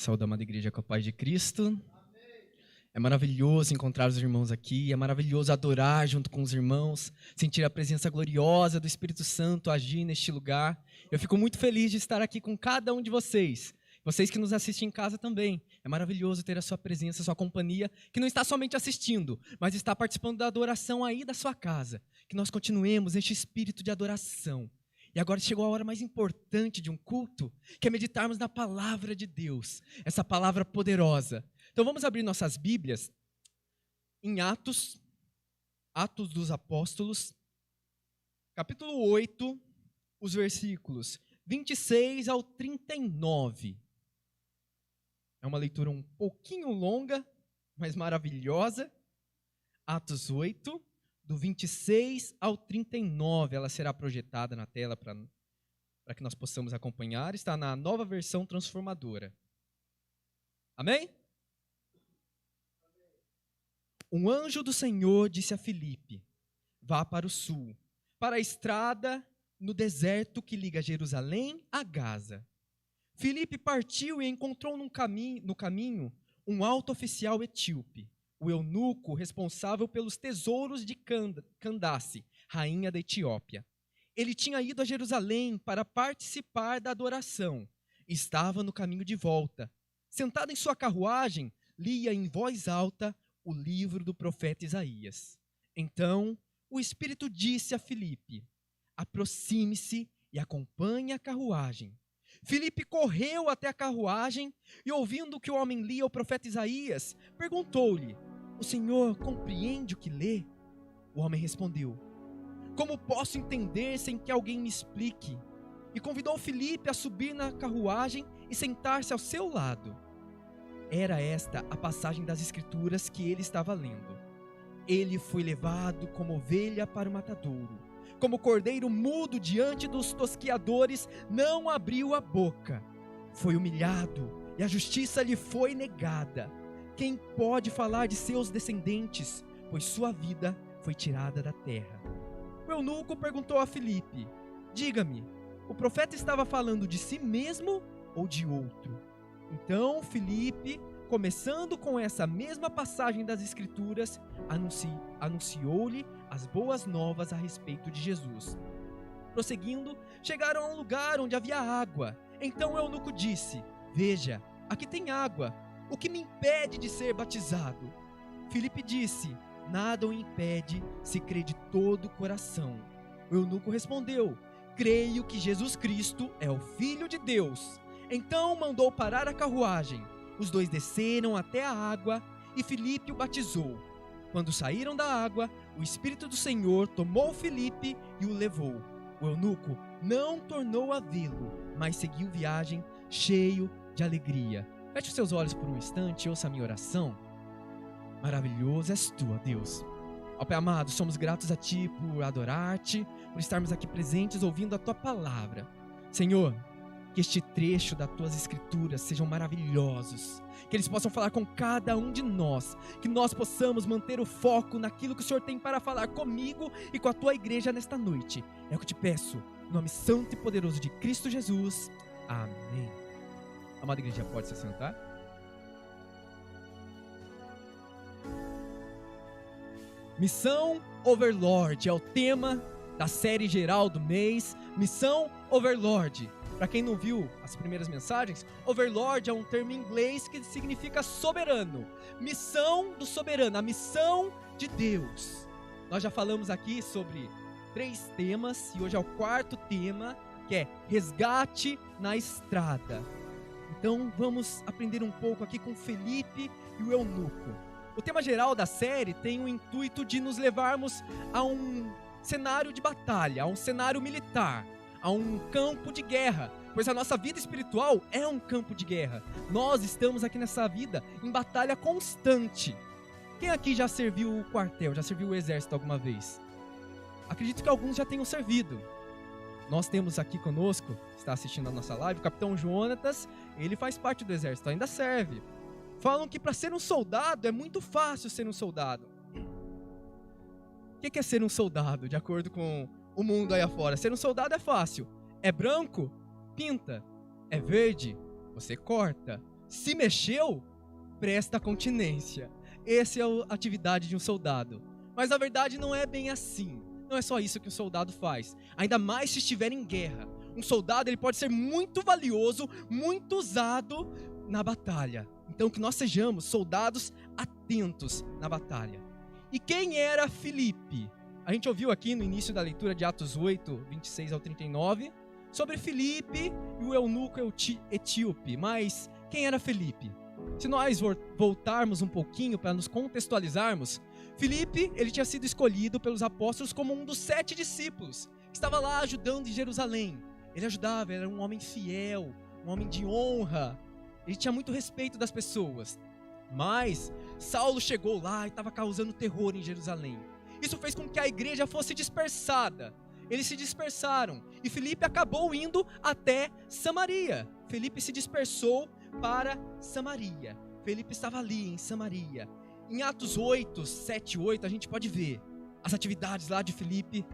Saúde, amada igreja, com a paz de Cristo. É maravilhoso encontrar os irmãos aqui, é maravilhoso adorar junto com os irmãos, sentir a presença gloriosa do Espírito Santo agir neste lugar. Eu fico muito feliz de estar aqui com cada um de vocês. Vocês que nos assistem em casa também. É maravilhoso ter a sua presença, a sua companhia, que não está somente assistindo, mas está participando da adoração aí da sua casa. Que nós continuemos este espírito de adoração. E agora chegou a hora mais importante de um culto, que é meditarmos na palavra de Deus, essa palavra poderosa. Então vamos abrir nossas Bíblias em Atos dos Apóstolos, capítulo 8, os versículos 26 ao 39. É uma leitura um pouquinho longa, mas maravilhosa. Atos 8, do 26 ao 39, ela será projetada na tela para que nós possamos acompanhar. Está na Nova Versão Transformadora. Amém? Um anjo do Senhor disse a Filipe: vá para o sul, para a estrada no deserto que liga Jerusalém a Gaza. Filipe partiu e encontrou no caminho um alto oficial etíope, o eunuco responsável pelos tesouros de Candace, rainha da Etiópia. Ele tinha ido a Jerusalém para participar da adoração. Estava no caminho de volta. Sentado em sua carruagem, lia em voz alta o livro do profeta Isaías. Então, o Espírito disse a Filipe: aproxime-se e acompanhe a carruagem. Filipe correu até a carruagem e, ouvindo que o homem lia o profeta Isaías, perguntou-lhe: o senhor compreende o que lê? O homem respondeu: como posso entender sem que alguém me explique? E convidou Filipe a subir na carruagem e sentar-se ao seu lado. Era esta a passagem das Escrituras que ele estava lendo. Ele foi levado como ovelha para o matadouro. Como cordeiro mudo diante dos tosquiadores, não abriu a boca. Foi humilhado e a justiça lhe foi negada. Quem pode falar de seus descendentes, pois sua vida foi tirada da terra? O eunuco perguntou a Filipe: diga-me, o profeta estava falando de si mesmo ou de outro? Então Filipe, começando com essa mesma passagem das Escrituras, anunciou-lhe as boas novas a respeito de Jesus. Prosseguindo, chegaram a um lugar onde havia água. Então o eunuco disse: veja, aqui tem água. O que me impede de ser batizado? Filipe disse: nada o impede se crê de todo o coração. O eunuco respondeu: creio que Jesus Cristo é o Filho de Deus. Então mandou parar a carruagem. Os dois desceram até a água e Filipe o batizou. Quando saíram da água, o Espírito do Senhor tomou Filipe e o levou. O eunuco não tornou a vê-lo, mas seguiu viagem cheio de alegria. Feche os seus olhos por um instante e ouça a minha oração. Maravilhoso és tu, ó Deus. Ó Pai amado, somos gratos a Ti por adorar-Te, por estarmos aqui presentes ouvindo a Tua palavra. Senhor, que este trecho das Tuas Escrituras sejam maravilhosos, que eles possam falar com cada um de nós, que nós possamos manter o foco naquilo que o Senhor tem para falar comigo e com a Tua igreja nesta noite. É o que te peço, no nome santo e poderoso de Cristo Jesus. Amém. Amada igreja, pode se sentar? Missão Overlord é o tema da série geral do mês, Missão Overlord. Para quem não viu as primeiras mensagens, Overlord é um termo em inglês que significa soberano. Missão do soberano, a missão de Deus. Nós já falamos aqui sobre 3 temas e hoje é o 4º tema, que é resgate na estrada. Então vamos aprender um pouco aqui com Filipe e o eunuco. O tema geral da série tem o intuito de nos levarmos a um cenário de batalha, a um cenário militar, a um campo de guerra, pois a nossa vida espiritual é um campo de guerra. Nós estamos aqui nessa vida em batalha constante. Quem aqui já serviu o quartel, já serviu o exército alguma vez? Acredito que alguns já tenham servido. Nós temos aqui conosco, está assistindo a nossa live, o capitão Jonatas, ele faz parte do exército, ainda serve. Falam que para ser um soldado é muito fácil ser um soldado. O que é ser um soldado, de acordo com o mundo aí afora? Ser um soldado é fácil. É branco? Pinta. É verde? Você corta. se mexeu, presta continência. Essa é a atividade de um soldado. Mas a verdade não é bem assim. Não é só isso que o soldado faz. Ainda mais se estiver em guerra. Um soldado ele pode ser muito valioso, muito usado na batalha. Então que nós sejamos soldados atentos na batalha. E quem era Filipe? A gente ouviu aqui no início da leitura de Atos 8, 26 ao 39, sobre Filipe e o eunuco etíope. Mas quem era Filipe? Se nós voltarmos um pouquinho para nos contextualizarmos, Filipe ele tinha sido escolhido pelos apóstolos como um dos 7 discípulos, que estava lá ajudando em Jerusalém. Ele ajudava, era um homem fiel, um homem de honra, ele tinha muito respeito das pessoas. Mas Saulo chegou lá e estava causando terror em Jerusalém. Isso fez com que a igreja fosse dispersada. Eles se dispersaram e Filipe acabou indo até Samaria. Filipe se dispersou para Samaria. Filipe estava ali em Samaria. Em Atos 8, 7 e 8 a gente pode ver as atividades lá de Filipe,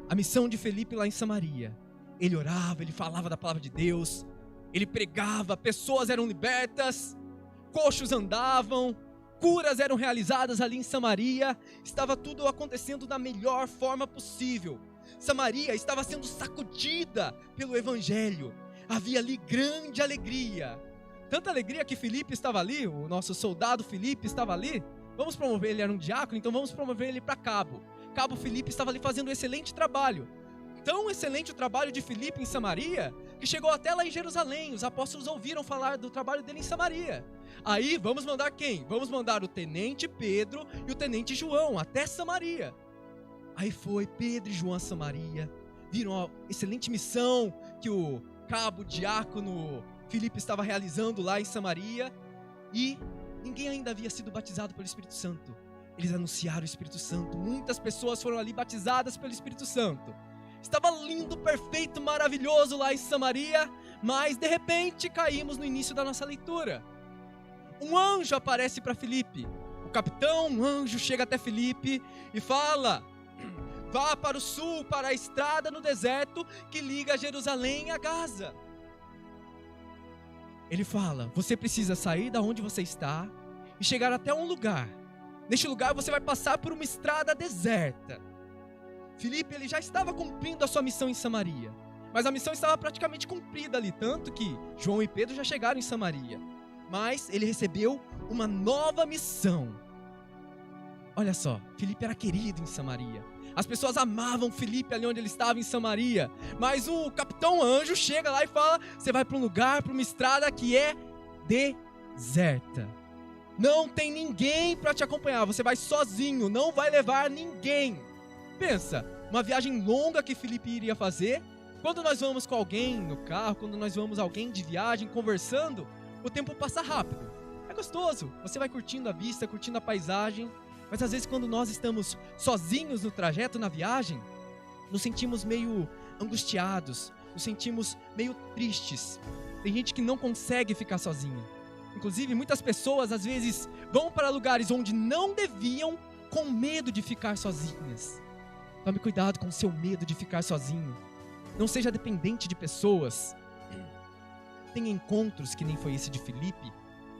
a missão de Filipe lá em Samaria. Ele orava, ele falava da palavra de Deus, ele pregava, pessoas eram libertas, coxos andavam, curas eram realizadas ali em Samaria, estava tudo acontecendo da melhor forma possível. Samaria estava sendo sacudida pelo evangelho, havia ali grande alegria, tanta alegria que Filipe estava ali, o nosso soldado Filipe estava ali. Vamos promover, ele era um diácono, então vamos promover ele para cabo. Cabo Filipe estava ali fazendo um excelente trabalho. Tão excelente o trabalho de Filipe em Samaria, que chegou até lá em Jerusalém. Os apóstolos ouviram falar do trabalho dele em Samaria. Aí vamos mandar quem? Vamos mandar o tenente Pedro e o tenente João até Samaria. Aí foi Pedro e João a Samaria, viram a excelente missão que o cabo diácono Filipe estava realizando lá em Samaria, e ninguém ainda havia sido batizado pelo Espírito Santo. Eles anunciaram o Espírito Santo, muitas pessoas foram ali batizadas pelo Espírito Santo. Estava lindo, perfeito, maravilhoso lá em Samaria, mas de repente caímos no início da nossa leitura. Um anjo aparece para Filipe. O capitão, um anjo, chega até Filipe e fala: vá para o sul, para a estrada no deserto que liga Jerusalém a Gaza. Ele fala: você precisa sair da onde você está e chegar até um lugar. Neste lugar você vai passar por uma estrada deserta. Filipe ele já estava cumprindo a sua missão em Samaria, mas a missão estava praticamente cumprida ali, tanto que João e Pedro já chegaram em Samaria. Mas ele recebeu uma nova missão. Olha só, Filipe era querido em Samaria. As pessoas amavam Filipe ali onde ele estava em Samaria. Mas o capitão anjo chega lá e fala: você vai para um lugar, para uma estrada que é deserta. Não tem ninguém para te acompanhar, você vai sozinho, não vai levar ninguém. Pensa, uma viagem longa que Filipe iria fazer. Quando nós vamos com alguém no carro, quando nós vamos alguém de viagem, conversando, o tempo passa rápido. É gostoso, você vai curtindo a vista, curtindo a paisagem. Mas às vezes quando nós estamos sozinhos no trajeto, na viagem, nos sentimos meio angustiados, nos sentimos meio tristes. Tem gente que não consegue ficar sozinha. Inclusive muitas pessoas às vezes vão para lugares onde não deviam, com medo de ficar sozinhas. Tome cuidado com o seu medo de ficar sozinho. Não seja dependente de pessoas. Tem encontros, que nem foi esse de Filipe,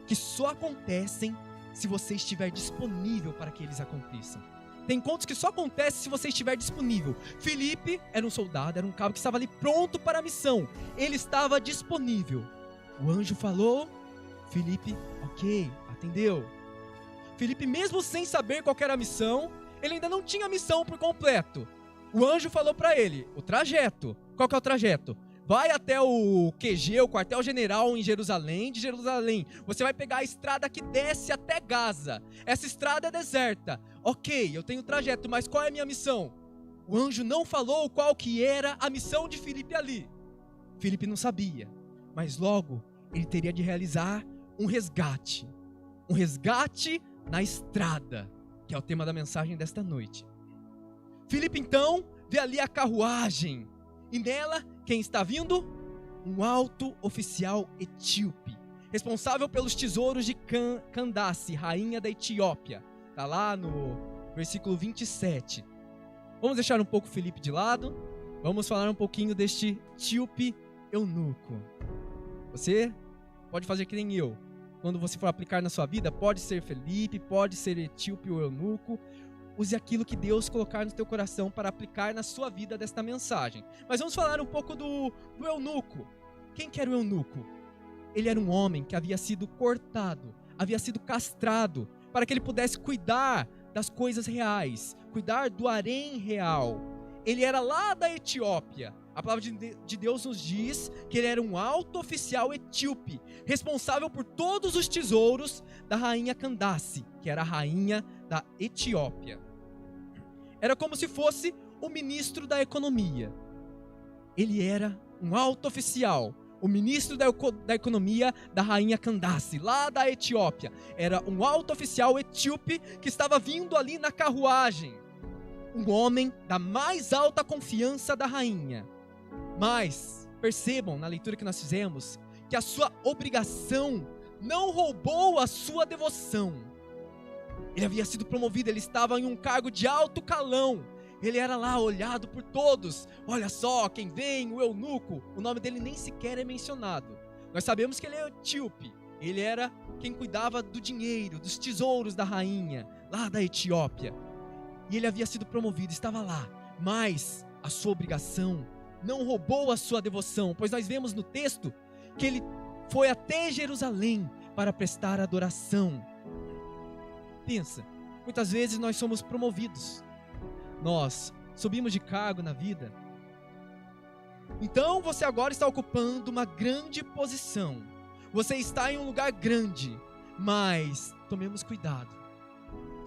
que só acontecem se você estiver disponível para que eles aconteçam. Tem encontros que só acontecem se você estiver disponível. Filipe era um soldado, era um cabo que estava ali pronto para a missão. Ele estava disponível. O anjo falou, Filipe, ok, atendeu. Filipe, mesmo sem saber qual era a missão, ele ainda não tinha a missão por completo. O anjo falou para ele, o trajeto. Qual que é o trajeto? Vai até o QG, o quartel-general em Jerusalém. De Jerusalém, você vai pegar a estrada que desce até Gaza. Essa estrada é deserta. Ok, eu tenho o trajeto, mas qual é a minha missão? O anjo não falou qual que era a missão de Filipe ali. Filipe não sabia, mas logo ele teria de realizar um resgate. Um resgate na estrada, que é o tema da mensagem desta noite. Filipe então vê ali a carruagem. E nela, quem está vindo? Um alto oficial etíope, responsável pelos tesouros de Candace, rainha da Etiópia. Está lá no versículo 27. Vamos deixar um pouco Filipe de lado. Vamos falar um pouquinho deste etíope eunuco. Você pode fazer que nem eu. quando você for aplicar na sua vida, pode ser Felipe, pode ser etíope ou eunuco. Use aquilo que Deus colocar no teu coração para aplicar na sua vida desta mensagem. Mas vamos falar um pouco do eunuco. Quem que era o eunuco? Ele era um homem que havia sido cortado, havia sido castrado, para que ele pudesse cuidar das coisas reais, cuidar do harém real. Ele era lá da Etiópia. A palavra de Deus nos diz que ele era um alto oficial etíope, responsável por todos os tesouros da rainha Candace, que era a rainha da Etiópia. Era como se fosse o ministro da economia. Ele era um alto oficial, o ministro da economia da rainha Candace, lá da Etiópia. Era um alto oficial etíope que estava vindo ali na carruagem. Um homem da mais alta confiança da rainha. Mas, percebam na leitura que nós fizemos, que a sua obrigação não roubou a sua devoção. Ele havia sido promovido, ele estava em um cargo de alto calão. Ele era lá olhado por todos. Olha só, quem vem, o eunuco. O nome dele nem sequer é mencionado. Nós sabemos que ele é etíope. Ele era quem cuidava do dinheiro, dos tesouros da rainha, lá da Etiópia. E ele havia sido promovido, estava lá. Mas a sua obrigação não roubou a sua devoção, pois nós vemos no texto que ele foi até Jerusalém para prestar adoração. Pensa, muitas vezes nós somos promovidos, nós subimos de cargo na vida. Então você agora está ocupando uma grande posição, você está em um lugar grande, mas tomemos cuidado.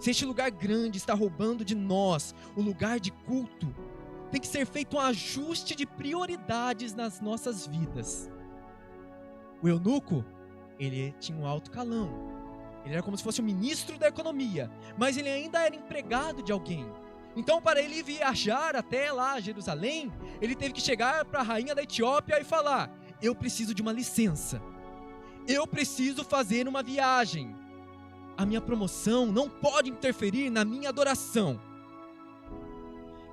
Se este lugar grande está roubando de nós o lugar de culto, tem que ser feito um ajuste de prioridades nas nossas vidas. O eunuco, ele tinha um alto calão. Ele era como se fosse o ministro da economia, mas ele ainda era empregado de alguém. Então, para ele viajar até lá, Jerusalém, ele teve que chegar para a rainha da Etiópia e falar: eu preciso de uma licença. Eu preciso fazer uma viagem. A minha promoção não pode interferir na minha adoração.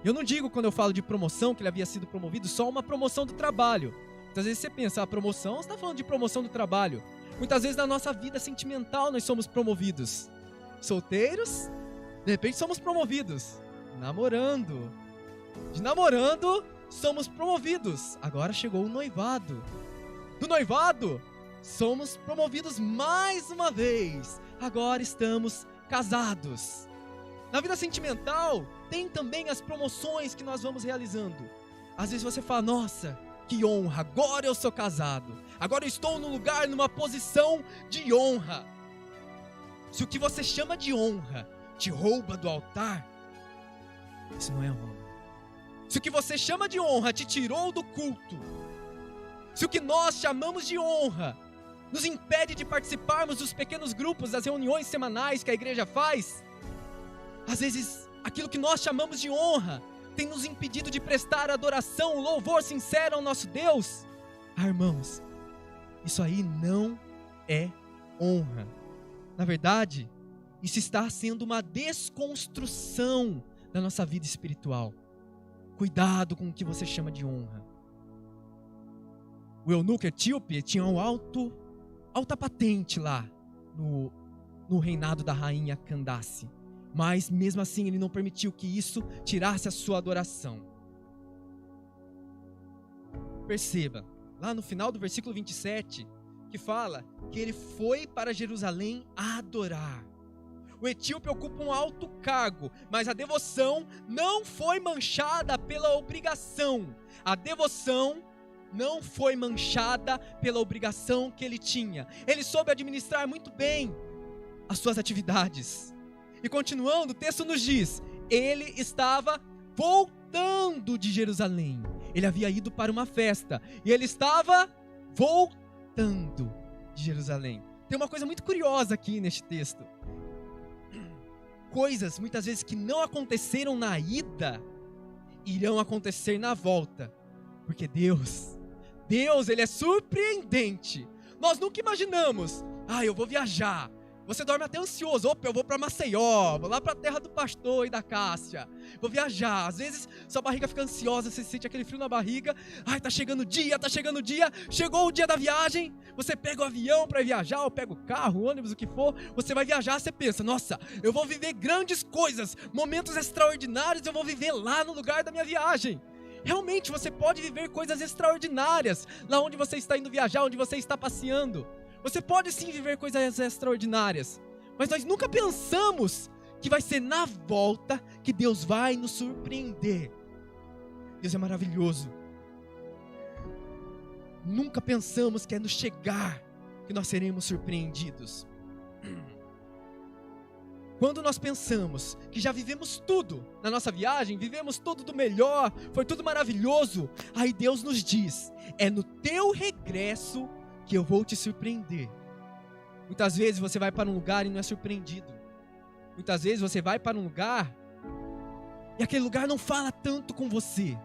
Eu não digo, quando eu falo de promoção, que ele havia sido promovido, só uma promoção do trabalho. Muitas vezes você pensa, a promoção, você está falando de promoção do trabalho. Muitas vezes na nossa vida sentimental nós somos promovidos. Solteiros, de repente somos promovidos. Namorando. De namorando, somos promovidos. Agora chegou o noivado. Do noivado, somos promovidos mais uma vez. Agora estamos casados. Na vida sentimental, tem também as promoções que nós vamos realizando. Às vezes você fala, nossa, que honra, agora eu sou casado. Agora eu estou num lugar, numa posição de honra. Se o que você chama de honra te rouba do altar, isso não é honra. Se o que você chama de honra te tirou do culto, se o que nós chamamos de honra nos impede de participarmos dos pequenos grupos, das reuniões semanais que a igreja faz, às vezes aquilo que nós chamamos de honra tem nos impedido de prestar adoração, louvor sincero ao nosso Deus. Irmãos, isso aí não é honra. Na verdade, isso está sendo uma desconstrução da nossa vida espiritual. Cuidado com o que você chama de honra. O eunuco etíope tinha alta patente lá no reinado da rainha Candace. Mas mesmo assim ele não permitiu que isso tirasse a sua adoração. Perceba, lá no final do versículo 27, que fala que ele foi para Jerusalém adorar. O etíope ocupa um alto cargo, mas a devoção não foi manchada pela obrigação. A devoção não foi manchada pela obrigação que ele tinha. Ele soube administrar muito bem as suas atividades. E continuando, o texto nos diz, ele estava voltando de Jerusalém. Ele havia ido para uma festa e ele estava voltando de Jerusalém. Tem uma coisa muito curiosa aqui neste texto. Coisas, muitas vezes, que não aconteceram na ida, irão acontecer na volta. Porque Deus, ele é surpreendente. Nós nunca imaginamos, eu vou viajar, Você dorme até ansioso. Opa, eu vou para Maceió, vou lá para a terra do pastor e da Cássia. Vou viajar. Às vezes, sua barriga fica ansiosa, você sente aquele frio na barriga. Ai, tá chegando o dia, tá chegando o dia. Chegou o dia da viagem. Você pega o avião para viajar, ou pega o carro, o ônibus, o que for. Você vai viajar, você pensa, nossa, eu vou viver grandes coisas, momentos extraordinários, eu vou viver lá no lugar da minha viagem. Realmente, você pode viver coisas extraordinárias lá onde você está indo viajar, onde você está passeando. Você pode sim viver coisas extraordinárias, mas nós nunca pensamos que vai ser na volta que Deus vai nos surpreender. Deus é maravilhoso. Nunca pensamos que é no chegar que nós seremos surpreendidos. Quando nós pensamos que já vivemos tudo na nossa viagem, vivemos tudo do melhor, foi tudo maravilhoso, aí Deus nos diz, é no teu regresso que eu vou te surpreender. Muitas vezes você vai para um lugar e não é surpreendido. Muitas vezes você vai para um lugar e aquele lugar não fala tanto com você.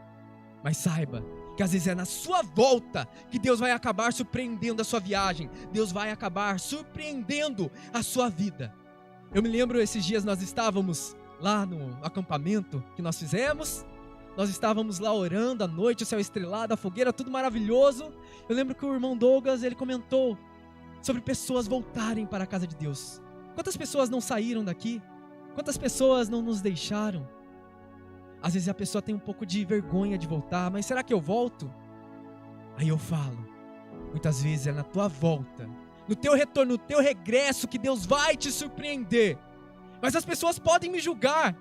Mas saiba que às vezes é na sua volta que Deus vai acabar surpreendendo a sua viagem. Deus vai acabar surpreendendo a sua vida. Eu me lembro, esses dias nós estávamos lá no acampamento que nós fizemos. Nós estávamos lá orando à noite, o céu estrelado, a fogueira, tudo maravilhoso. Eu lembro que o irmão Douglas, ele comentou sobre pessoas voltarem para a casa de Deus. Quantas pessoas não saíram daqui? Quantas pessoas não nos deixaram? Às vezes a pessoa tem um pouco de vergonha de voltar, mas será que eu volto? Aí eu falo, muitas vezes é na tua volta, no teu retorno, no teu regresso que Deus vai te surpreender. Mas as pessoas podem me julgar.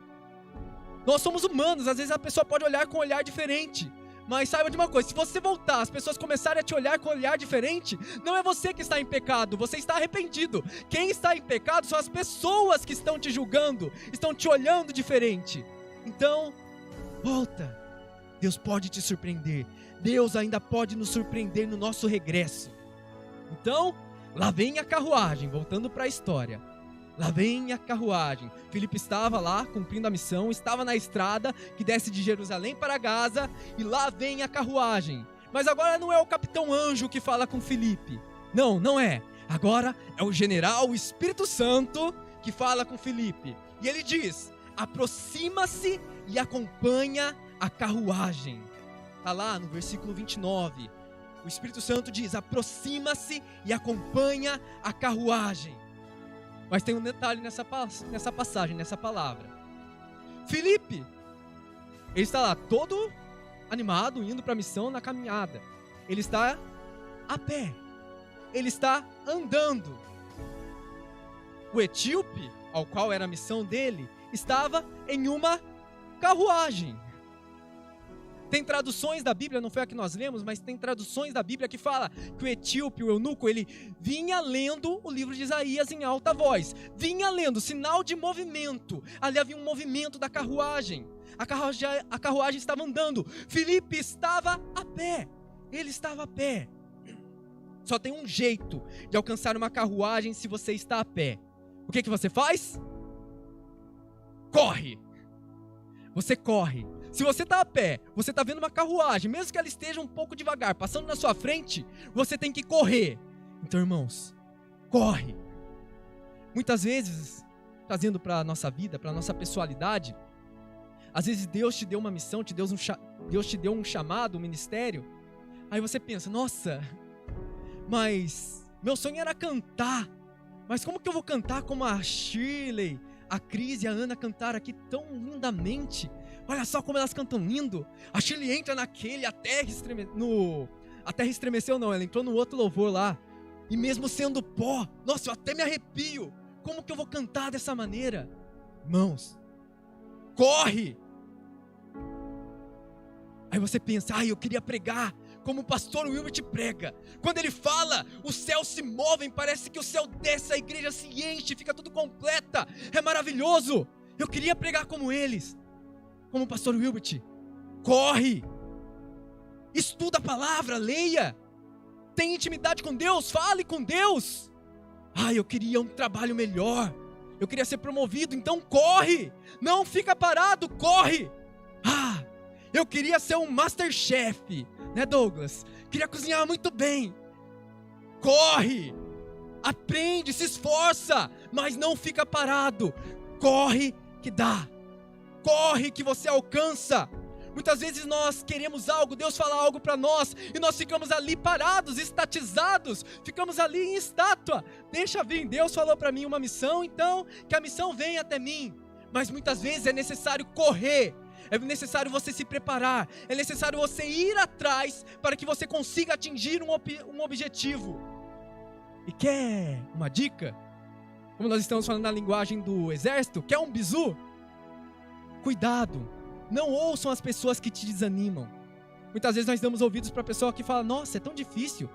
Nós somos humanos, às vezes a pessoa pode olhar com um olhar diferente. Mas saiba de uma coisa, se você voltar, as pessoas começarem a te olhar com um olhar diferente, não é você que está em pecado, você está arrependido. Quem está em pecado são as pessoas que estão te julgando, estão te olhando diferente. Então, volta. Deus pode te surpreender. Deus ainda pode nos surpreender no nosso regresso. Então, lá vem a carruagem, voltando para a história. Lá vem a carruagem. Filipe estava lá cumprindo a missão, estava na estrada que desce de Jerusalém para Gaza, e lá vem a carruagem. Mas agora não é o capitão Anjo que fala com Filipe. Não, não é. Agora é o general, o Espírito Santo, que fala com Filipe. E ele diz, aproxima-se e acompanha a carruagem. Está lá no versículo 29. O Espírito Santo diz, aproxima-se e acompanha a carruagem. Mas tem um detalhe nessa passagem, nessa palavra. Filipe, ele está lá todo animado, indo para a missão na caminhada. Ele está a pé. Ele está andando. O etíope, ao qual era a missão dele, estava em uma carruagem. Tem traduções da Bíblia, não foi a que nós lemos, mas tem traduções da Bíblia que fala que o etíope, o eunuco, ele vinha lendo o livro de Isaías em alta voz. Vinha lendo, sinal de movimento. Ali havia um movimento da carruagem. A carruagem estava andando. Filipe estava a pé. Ele estava a pé. Só tem um jeito de alcançar uma carruagem se você está a pé. O que você faz? Corre. Você corre. Se você está a pé, você está vendo uma carruagem, mesmo que ela esteja um pouco devagar, passando na sua frente, você tem que correr. Então, irmãos, corre. Muitas vezes, trazendo para a nossa vida, para a nossa pessoalidade, às vezes Deus te deu uma missão, Deus te deu um chamado, um ministério. Aí você pensa, nossa, mas meu sonho era cantar. Mas como que eu vou cantar como a Shirley, a Cris e a Ana cantaram aqui tão lindamente? Olha só como elas cantam lindo. A Shirley entra naquele, a terra estremeceu não, ela entrou no outro louvor lá. E mesmo sendo pó, nossa, eu até me arrepio. Como que eu vou cantar dessa maneira? Irmãos, corre! Aí você pensa, eu queria pregar como o pastor Wilbert prega. Quando ele fala, os céus se movem, parece que o céu desce, a igreja se enche, fica tudo completa. É maravilhoso. Eu queria pregar como eles. Como o pastor Wilbert. Corre! Estuda a palavra, leia. Tem intimidade com Deus, fale com Deus. Eu queria um trabalho melhor. Eu queria ser promovido, então corre. Não fica parado, corre. Eu queria ser um Masterchef, né, Douglas? Queria cozinhar muito bem. Corre. Aprende, se esforça. mas não fica parado. Corre que dá. Corre que você alcança. Muitas vezes nós queremos algo, Deus fala algo para nós, e nós ficamos ali parados, estatizados, ficamos ali em estátua. Deixa vir, Deus falou para mim uma missão, então que a missão venha até mim. Mas muitas vezes é necessário correr, é necessário você se preparar, é necessário você ir atrás para que você consiga atingir um objetivo. E quer uma dica? Como nós estamos falando na linguagem do exército, quer um bizu? Cuidado, não ouçam as pessoas que te desanimam. Muitas vezes nós damos ouvidos para a pessoa que fala, nossa, é tão difícil.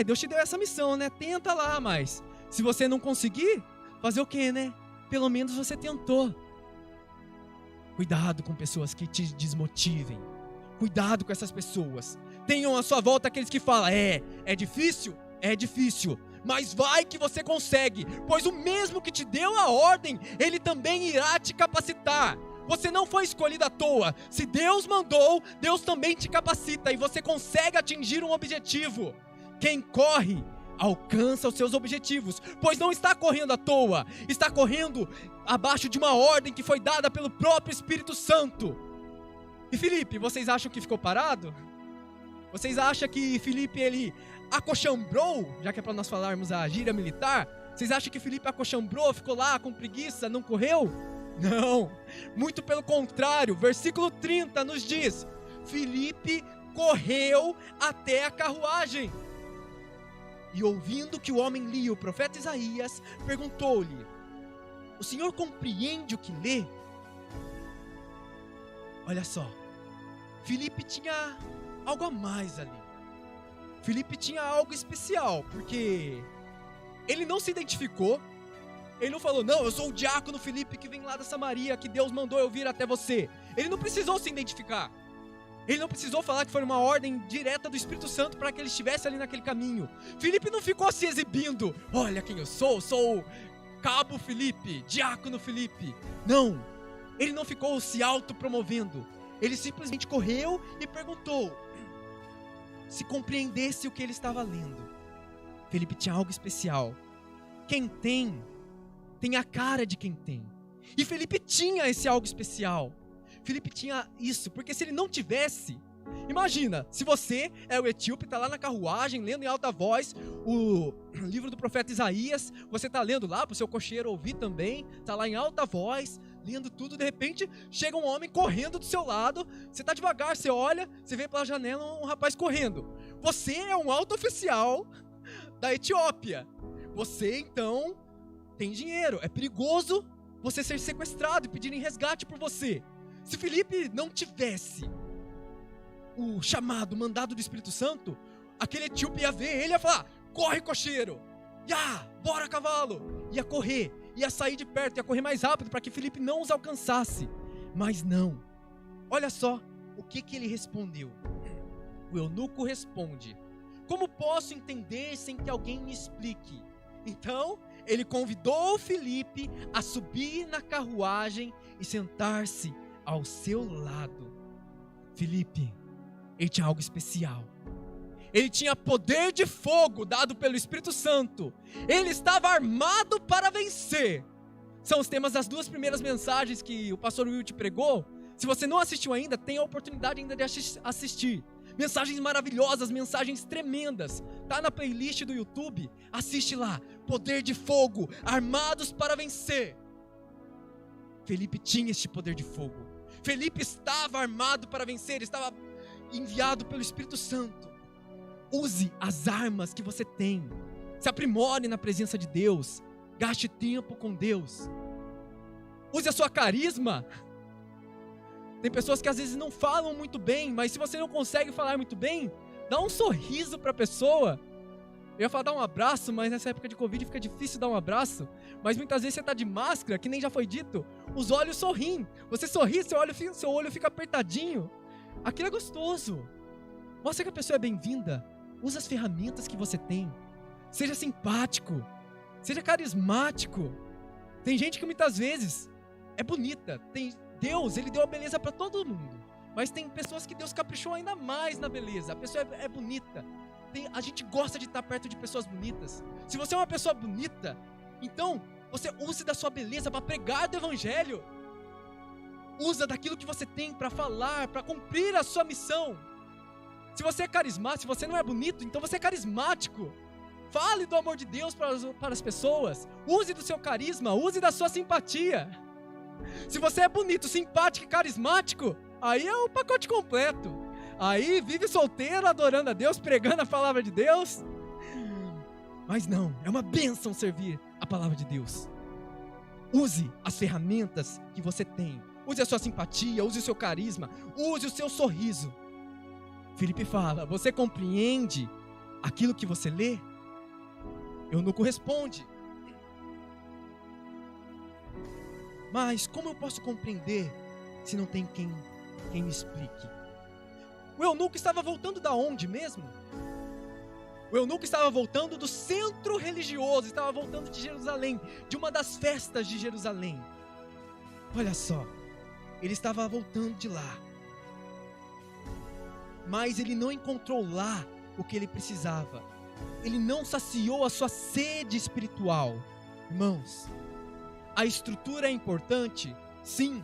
Deus te deu essa missão, né? Tenta lá, mas se você não conseguir, fazer o quê, né? Pelo menos você tentou. Cuidado com pessoas que te desmotivem. Cuidado com essas pessoas. Tenham à sua volta aqueles que falam, é difícil? É difícil. Mas vai que você consegue, pois o mesmo que te deu a ordem, Ele também irá te capacitar. Você não foi escolhido à toa. Se Deus mandou, Deus também te capacita e você consegue atingir um objetivo. Quem corre, alcança os seus objetivos, pois não está correndo à toa, está correndo abaixo de uma ordem que foi dada pelo próprio Espírito Santo. E Filipe, vocês acham que ficou parado? Vocês acham que Filipe, ele acochambrou, já que é para nós falarmos a gíria militar? Vocês acham que Filipe acochambrou, ficou lá com preguiça, não correu? Não, muito pelo contrário. Versículo 30 nos diz, Filipe correu até a carruagem. E ouvindo que o homem lia o profeta Isaías, perguntou-lhe, o senhor compreende o que lê? Olha só, Filipe tinha algo a mais ali. Filipe tinha algo especial, porque ele não se identificou. Ele não falou, não, eu sou o diácono Filipe que vem lá da Samaria, que Deus mandou eu vir até você. Ele não precisou se identificar. Ele não precisou falar que foi uma ordem direta do Espírito Santo para que ele estivesse ali naquele caminho. Filipe não ficou se exibindo. Olha quem eu sou Cabo Filipe, diácono Filipe. Não, ele não ficou se autopromovendo. Ele simplesmente correu e perguntou se compreendesse o que ele estava lendo. Filipe tinha algo especial. Quem tem a cara de quem tem. E Filipe tinha esse algo especial. Filipe tinha isso, porque se ele não tivesse, imagina, se você é o etíope, está lá na carruagem, lendo em alta voz o livro do profeta Isaías, você está lendo lá para o seu cocheiro ouvir também, está lá em alta voz, lendo tudo, de repente chega um homem correndo do seu lado, você está devagar, você olha, você vê pela janela um rapaz correndo. Você é um alto oficial da Etiópia. Você então tem dinheiro, é perigoso você ser sequestrado e pedirem resgate por você. Se Filipe não tivesse o chamado, o mandado do Espírito Santo, aquele etíope ia ver ele e ia falar, corre cocheiro, bora cavalo, ia correr, ia sair de perto, ia correr mais rápido para que Filipe não os alcançasse. Mas não, olha só o que ele respondeu. O eunuco responde, como posso entender sem que alguém me explique? Então ele convidou Filipe a subir na carruagem e sentar-se ao seu lado. Filipe, ele tinha algo especial. Ele tinha poder de fogo dado pelo Espírito Santo. Ele estava armado para vencer. São os temas das 2 primeiras mensagens que o pastor Will te pregou. Se você não assistiu ainda, tem a oportunidade ainda de assistir. Mensagens maravilhosas, mensagens tremendas. Tá na playlist do YouTube, assiste lá. Poder de fogo, armados para vencer. Filipe tinha este poder de fogo. Filipe estava armado para vencer, estava enviado pelo Espírito Santo. Use as armas que você tem. Se aprimore na presença de Deus. Gaste tempo com Deus. Use a sua carisma. Tem pessoas que às vezes não falam muito bem, mas se você não consegue falar muito bem, dá um sorriso para a pessoa. Eu ia falar dar um abraço, mas nessa época de Covid fica difícil dar um abraço. Mas muitas vezes você está de máscara, que nem já foi dito, os olhos sorriem. Você sorri, seu olho fica apertadinho. Aquilo é gostoso. Mostra que a pessoa é bem-vinda. Use as ferramentas que você tem. Seja simpático. Seja carismático. Tem gente que muitas vezes é bonita. Deus, Ele deu a beleza para todo mundo. Mas tem pessoas que Deus caprichou ainda mais na beleza. A pessoa é bonita. A gente gosta de estar perto de pessoas bonitas. Se você é uma pessoa bonita, então Você use da sua beleza para pregar do evangelho. Usa daquilo que você tem para falar, para cumprir a sua missão. Se você é carismático, se você não é bonito, então você é carismático. Fale do amor de Deus para as pessoas. Use do seu carisma, use da sua simpatia. Se você é bonito, simpático e carismático, aí é o pacote completo. Aí vive solteiro, adorando a Deus, pregando a palavra de Deus. Mas não, é uma bênção servir a palavra de Deus. Use as ferramentas que você tem. Use a sua simpatia, use o seu carisma, use o seu sorriso. Filipe fala: você compreende aquilo que você lê? Eunuco responde: mas como eu posso compreender se não tem quem me explique? O eunuco estava voltando da onde mesmo? O eunuco estava voltando do centro religioso, estava voltando de Jerusalém, de uma das festas de Jerusalém. Olha só, ele estava voltando de lá, mas ele não encontrou lá o que ele precisava. Ele não saciou a sua sede espiritual. Irmãos, a estrutura é importante? Sim,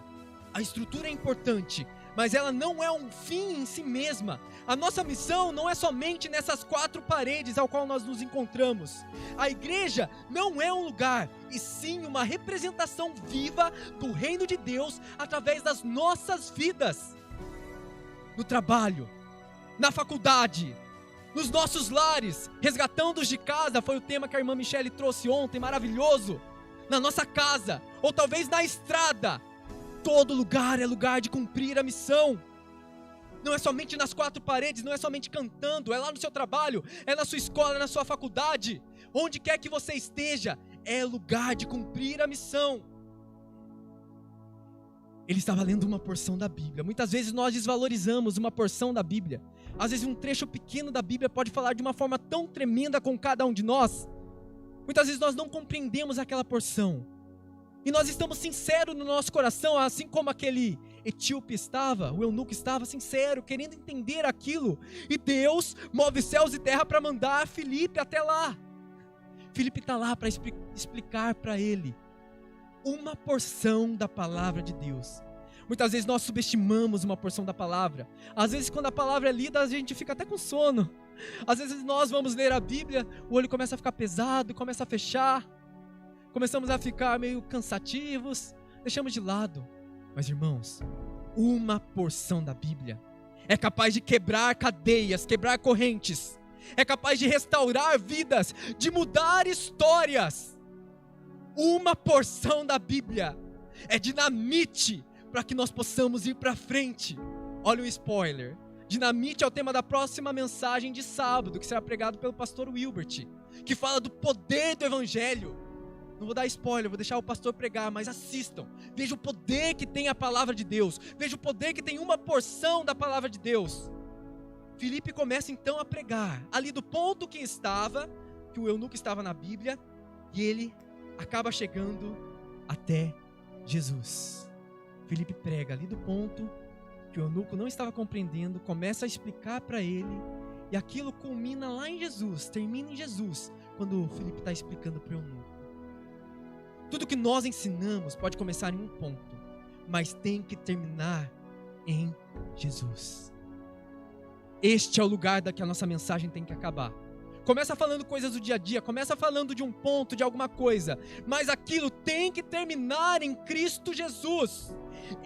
a estrutura é importante, mas ela não é um fim em si mesma. A nossa missão não é somente nessas 4 paredes ao qual nós nos encontramos. A igreja não é um lugar, e sim uma representação viva do reino de Deus através das nossas vidas. No trabalho, na faculdade, nos nossos lares, resgatando os de casa, foi o tema que a irmã Michele trouxe ontem, maravilhoso. Na nossa casa, ou talvez na estrada, todo lugar é lugar de cumprir a missão. Não é somente nas 4 paredes, não é somente cantando, é lá no seu trabalho, é na sua escola, é na sua faculdade. Onde quer que você esteja, é lugar de cumprir a missão. Ele estava lendo uma porção da Bíblia. Muitas vezes nós desvalorizamos uma porção da Bíblia. Às vezes um trecho pequeno da Bíblia pode falar de uma forma tão tremenda com cada um de nós. Muitas vezes nós não compreendemos aquela porção. E nós estamos sinceros no nosso coração, assim como aquele etíope estava, o eunuco estava sincero, querendo entender aquilo. E Deus move céus e terra para mandar Filipe até lá. Filipe está lá para explicar para ele uma porção da palavra de Deus. Muitas vezes nós subestimamos uma porção da palavra. Às vezes quando a palavra é lida, a gente fica até com sono. Às vezes nós vamos ler a Bíblia, o olho começa a ficar pesado, começa a fechar. Começamos a ficar meio cansativos, deixamos de lado. Mas irmãos, uma porção da Bíblia é capaz de quebrar cadeias, quebrar correntes. É capaz de restaurar vidas, de mudar histórias. Uma porção da Bíblia é dinamite para que nós possamos ir para frente. Olha o spoiler. Dinamite é o tema da próxima mensagem de sábado, que será pregado pelo pastor Wilbert, que fala do poder do evangelho. Não vou dar spoiler, vou deixar o pastor pregar, mas assistam. Veja o poder que tem a palavra de Deus. Veja o poder que tem uma porção da palavra de Deus. Filipe começa então a pregar, ali do ponto que estava, que o eunuco estava na Bíblia, e ele acaba chegando até Jesus. Filipe prega ali do ponto que o eunuco não estava compreendendo, começa a explicar para ele, e aquilo culmina lá em Jesus, termina em Jesus, quando Filipe está explicando para o eunuco. Tudo que nós ensinamos pode começar em um ponto, mas tem que terminar em Jesus. Este é o lugar da que a nossa mensagem tem que acabar. Começa falando coisas do dia a dia, começa falando de um ponto, de alguma coisa, mas aquilo tem que terminar em Cristo Jesus.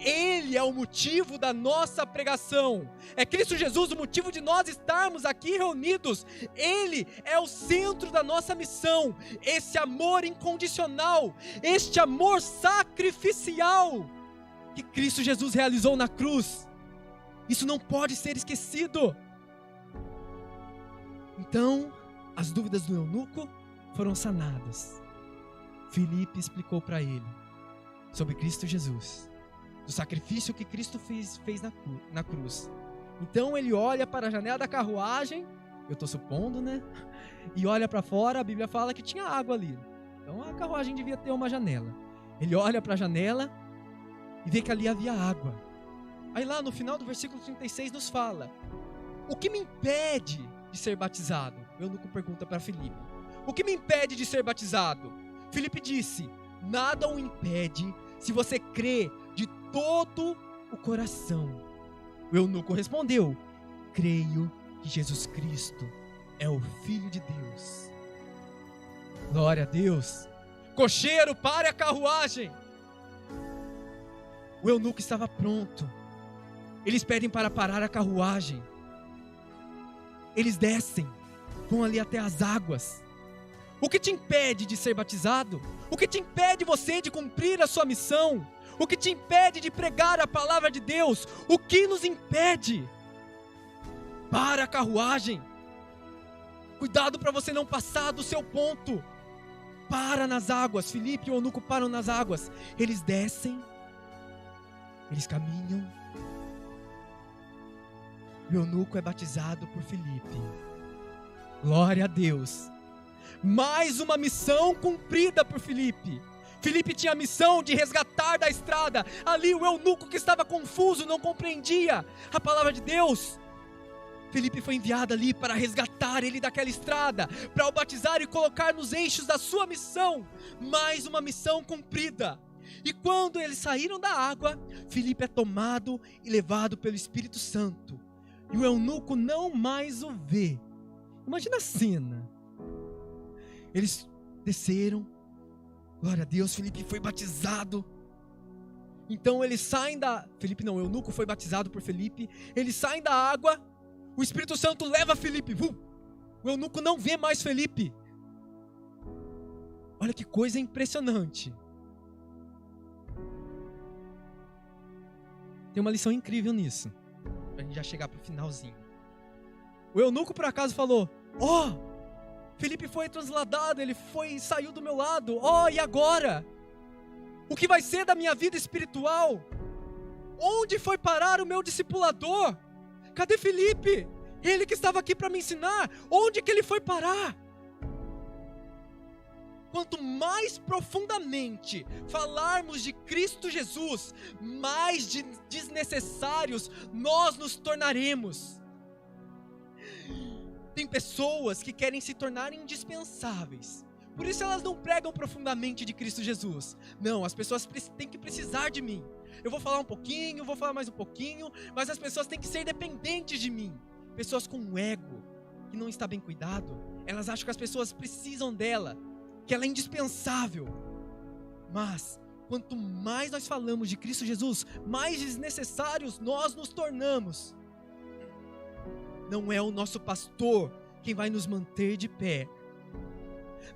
Ele é o motivo da nossa pregação. É Cristo Jesus o motivo de nós estarmos aqui reunidos. Ele é o centro da nossa missão. Esse amor incondicional, este amor sacrificial que Cristo Jesus realizou na cruz. Isso não pode ser esquecido. Então, as dúvidas do eunuco foram sanadas. Filipe explicou para ele sobre Cristo Jesus, do sacrifício que Cristo fez na cruz. Então ele olha para a janela da carruagem, eu estou supondo, né? E olha para fora, a Bíblia fala que tinha água ali. Então a carruagem devia ter uma janela. Ele olha para a janela e vê que ali havia água. Aí lá no final do versículo 36 nos fala: o que me impede de ser batizado? O eunuco pergunta para Filipe: o que me impede de ser batizado? Filipe disse: nada o impede se você crê de todo o coração. O eunuco respondeu: creio que Jesus Cristo é o Filho de Deus. Glória a Deus. Cocheiro, pare a carruagem. O eunuco estava pronto. Eles pedem para parar a carruagem. Eles descem, vão ali até as águas. O que te impede de ser batizado? O que te impede você de cumprir a sua missão? O que te impede de pregar a palavra de Deus? O que nos impede? Para a carruagem. Cuidado para você não passar do seu ponto. Para nas águas. Filipe e o eunuco param nas águas. Eles descem. Eles caminham. O eunuco é batizado por Filipe. Glória a Deus. Mais uma missão cumprida por Filipe. Filipe tinha a missão de resgatar da estrada. Ali o eunuco que estava confuso, não compreendia a palavra de Deus. Filipe foi enviado ali para resgatar ele daquela estrada, para o batizar e colocar nos eixos da sua missão. Mais uma missão cumprida. E quando eles saíram da água, Filipe é tomado e levado pelo Espírito Santo. E o eunuco não mais o vê. Imagina a cena. Eles desceram. Glória a Deus, Filipe foi batizado. Então eles saem da... o eunuco foi batizado por Filipe. Eles saem da água. O Espírito Santo leva Filipe. O eunuco não vê mais Filipe. Olha que coisa impressionante. Tem uma lição incrível nisso. Pra gente já chegar pro finalzinho. O eunuco por acaso falou: Filipe foi transladado, ele saiu do meu lado. E agora? O que vai ser da minha vida espiritual? Onde foi parar o meu discipulador? Cadê Filipe? Ele que estava aqui para me ensinar. Onde que ele foi parar? Quanto mais profundamente falarmos de Cristo Jesus, mais desnecessários nós nos tornaremos. Tem pessoas que querem se tornar indispensáveis. Por isso elas não pregam profundamente de Cristo Jesus. Não, as pessoas têm que precisar de mim. Eu vou falar um pouquinho, vou falar mais um pouquinho, mas as pessoas têm que ser dependentes de mim. Pessoas com um ego que não está bem cuidado, elas acham que as pessoas precisam dela, que ela é indispensável. Mas, quanto mais nós falamos de Cristo Jesus, mais desnecessários nós nos tornamos. Não é o nosso pastor quem vai nos manter de pé.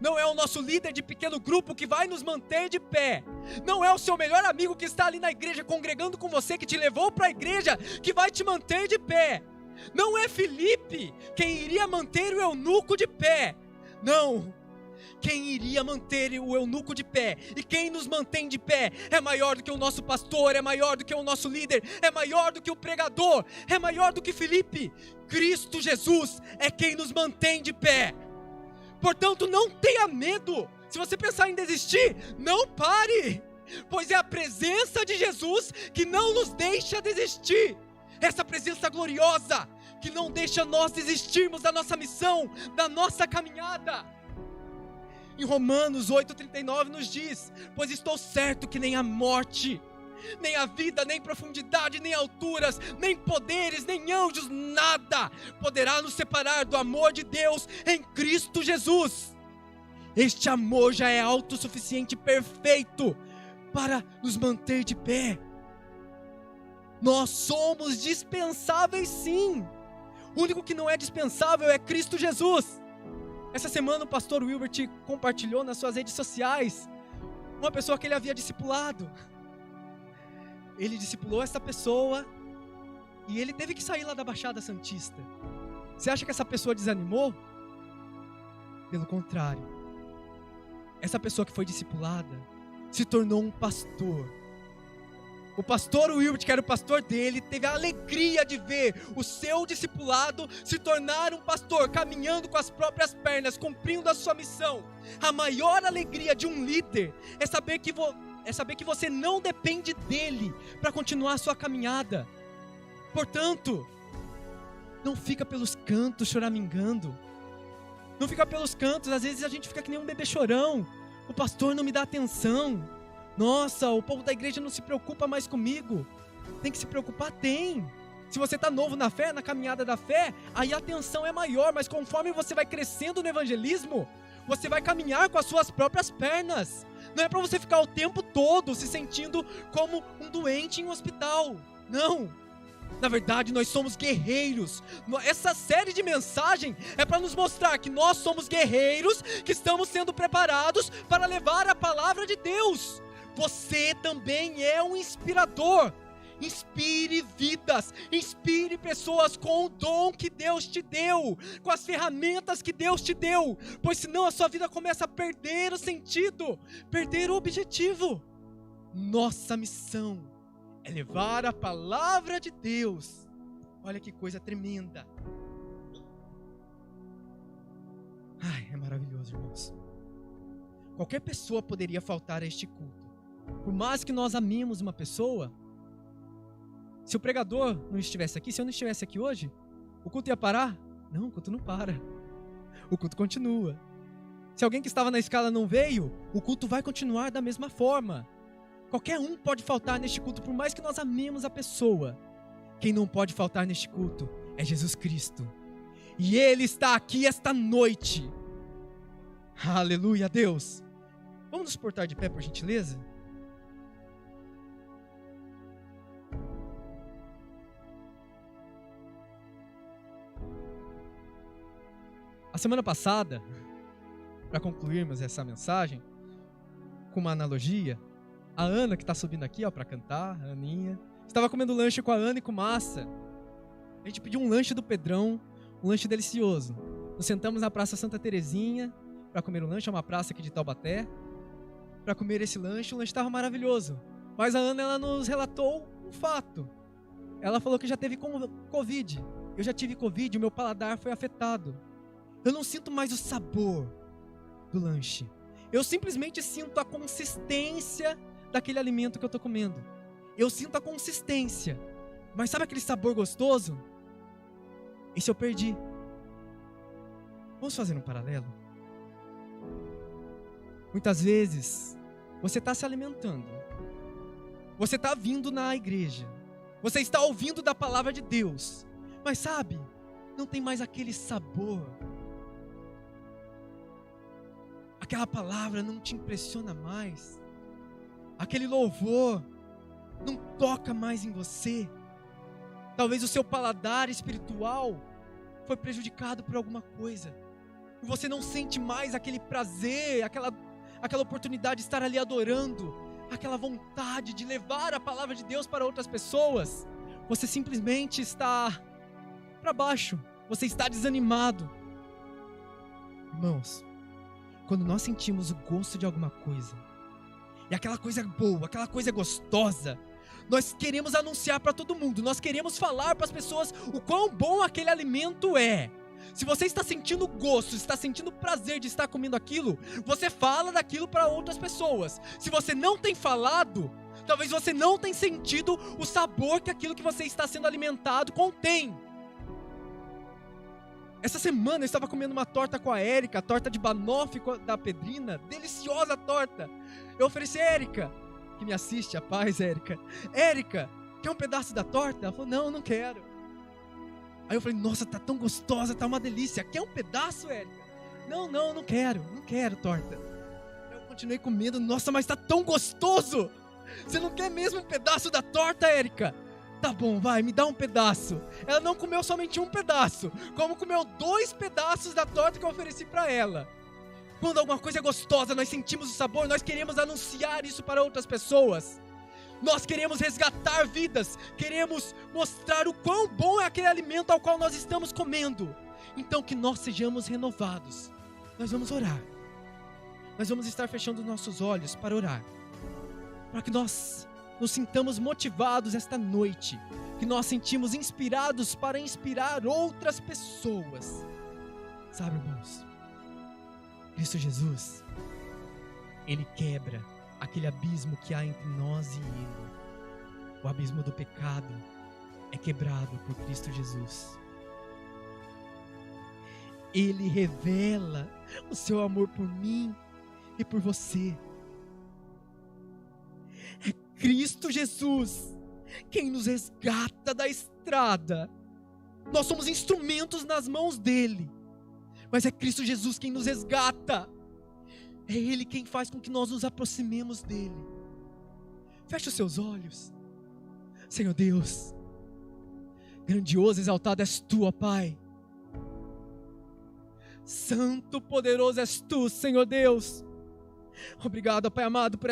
Não é o nosso líder de pequeno grupo que vai nos manter de pé. Não é o seu melhor amigo que está ali na igreja congregando com você, que te levou para a igreja, que vai te manter de pé. Não é Filipe quem iria manter o eunuco de pé. Não. Quem iria manter o eunuco de pé e quem nos mantém de pé é maior do que o nosso pastor, é maior do que o nosso líder, é maior do que o pregador, é maior do que Filipe. Cristo Jesus é quem nos mantém de pé. Portanto, não tenha medo. Se você pensar em desistir, não pare, pois é a presença de Jesus que não nos deixa desistir. Essa presença gloriosa que não deixa nós desistirmos da nossa missão, da nossa caminhada. Em Romanos 8,39 nos diz: pois estou certo que nem a morte, nem a vida, nem profundidade, nem alturas, nem poderes, nem anjos, nada poderá nos separar do amor de Deus em Cristo Jesus. Este amor já é autossuficiente e perfeito para nos manter de pé. Nós somos dispensáveis, sim. O único que não é dispensável é Cristo Jesus. Essa semana o pastor Wilbert compartilhou nas suas redes sociais uma pessoa que ele havia discipulado. Ele discipulou essa pessoa e ele teve que sair lá da Baixada Santista. Você acha que essa pessoa desanimou? Pelo contrário. Essa pessoa que foi discipulada se tornou um pastor. O pastor Wilbert, que era o pastor dele, teve a alegria de ver o seu discipulado se tornar um pastor, caminhando com as próprias pernas, cumprindo a sua missão. A maior alegria de um líder é saber que você não depende dele para continuar a sua caminhada. Portanto, não fica pelos cantos choramingando. Não fica pelos cantos, às vezes a gente fica que nem um bebê chorão. O pastor não me dá atenção. Nossa, o povo da igreja não se preocupa mais comigo. Tem que se preocupar? Tem. Se você está novo na fé, na caminhada da fé, aí a atenção é maior, mas conforme você vai crescendo no evangelismo, você vai caminhar com as suas próprias pernas. Não é para você ficar o tempo todo se sentindo como um doente em um hospital. Não. Na verdade, nós somos guerreiros. Essa série de mensagem é para nos mostrar que nós somos guerreiros, que estamos sendo preparados para levar a palavra de Deus. Você também é um inspirador. Inspire vidas, inspire pessoas com o dom que Deus te deu, com as ferramentas que Deus te deu, pois senão a sua vida começa a perder o sentido, perder o objetivo. Nossa missão é levar a palavra de Deus. Olha que coisa tremenda. Ai, é maravilhoso, irmãos. Qualquer pessoa poderia faltar a este culto. Por mais que nós amemos uma pessoa, se o pregador não estivesse aqui, se eu não estivesse aqui hoje, o culto ia parar? Não, o culto não para. O culto continua. Se alguém que estava na escala não veio, o culto vai continuar da mesma forma. Qualquer um pode faltar neste culto, por mais que nós amemos a pessoa. Quem não pode faltar neste culto é Jesus Cristo. E Ele está aqui esta noite. Aleluia, Deus. Vamos nos portar de pé, por gentileza? A semana passada, para concluirmos essa mensagem, com uma analogia, a Ana, que está subindo aqui para cantar, a Aninha, estava comendo lanche com a Ana e com Massa. A gente pediu um lanche do Pedrão, um lanche delicioso. Nos sentamos na Praça Santa Terezinha para comer um lanche, é uma praça aqui de Taubaté, para comer esse lanche. O lanche estava maravilhoso. Mas a Ana, ela nos relatou um fato. Ela falou que já teve Covid. Eu já tive Covid, o meu paladar foi afetado. Eu não sinto mais o sabor do lanche. Eu simplesmente sinto a consistência daquele alimento que eu estou comendo. Eu sinto a consistência. Mas sabe aquele sabor gostoso? Esse eu perdi. Vamos fazer um paralelo? Muitas vezes, você está se alimentando. Você está vindo na igreja. Você está ouvindo da palavra de Deus. Mas sabe, não tem mais aquele sabor. Aquela palavra não te impressiona mais. Aquele louvor não toca mais em você. Talvez o seu paladar espiritual foi prejudicado por alguma coisa. E você não sente mais aquele prazer, aquela oportunidade de estar ali adorando, aquela vontade de levar a palavra de Deus para outras pessoas. Você simplesmente está para baixo. Você está desanimado. Irmãos, quando nós sentimos o gosto de alguma coisa, e aquela coisa é boa, aquela coisa é gostosa, nós queremos anunciar para todo mundo, nós queremos falar para as pessoas o quão bom aquele alimento é. Se você está sentindo gosto, está sentindo prazer de estar comendo aquilo, você fala daquilo para outras pessoas. Se você não tem falado, talvez você não tenha sentido o sabor que aquilo que você está sendo alimentado contém. Essa semana eu estava comendo uma torta com a Érica, a torta de banoffee da Pedrina, deliciosa torta. Eu ofereci a Érica, que me assiste, a paz, Érica. Érica, quer um pedaço da torta? Ela falou, não quero. Aí eu falei, nossa, tá tão gostosa, tá uma delícia. Quer um pedaço, Érica? Não quero torta. Eu continuei comendo, nossa, mas tá tão gostoso. Você não quer mesmo um pedaço da torta, Érica? Tá bom, vai, me dá um pedaço. Ela não comeu somente um pedaço, como comeu 2 pedaços da torta que eu ofereci para ela. Quando alguma coisa é gostosa, nós sentimos o sabor, nós queremos anunciar isso para outras pessoas. Nós queremos resgatar vidas, queremos mostrar o quão bom é aquele alimento ao qual nós estamos comendo. Então que nós sejamos renovados. Nós vamos orar. Nós vamos estar fechando nossos olhos para orar. Para que nós nos sintamos motivados esta noite, que nós sentimos inspirados para inspirar outras pessoas. Sabe, irmãos, Cristo Jesus, Ele quebra aquele abismo que há entre nós e Ele. O abismo do pecado é quebrado por Cristo Jesus. Ele revela o seu amor por mim, e por você. É Cristo Jesus quem nos resgata da estrada. Nós somos instrumentos nas mãos dele, mas é Cristo Jesus quem nos resgata. É Ele quem faz com que nós nos aproximemos dele. Feche os seus olhos. Senhor Deus, grandioso, exaltado és tu, ó Pai. Santo, poderoso és tu, Senhor Deus. Obrigado, Pai amado, por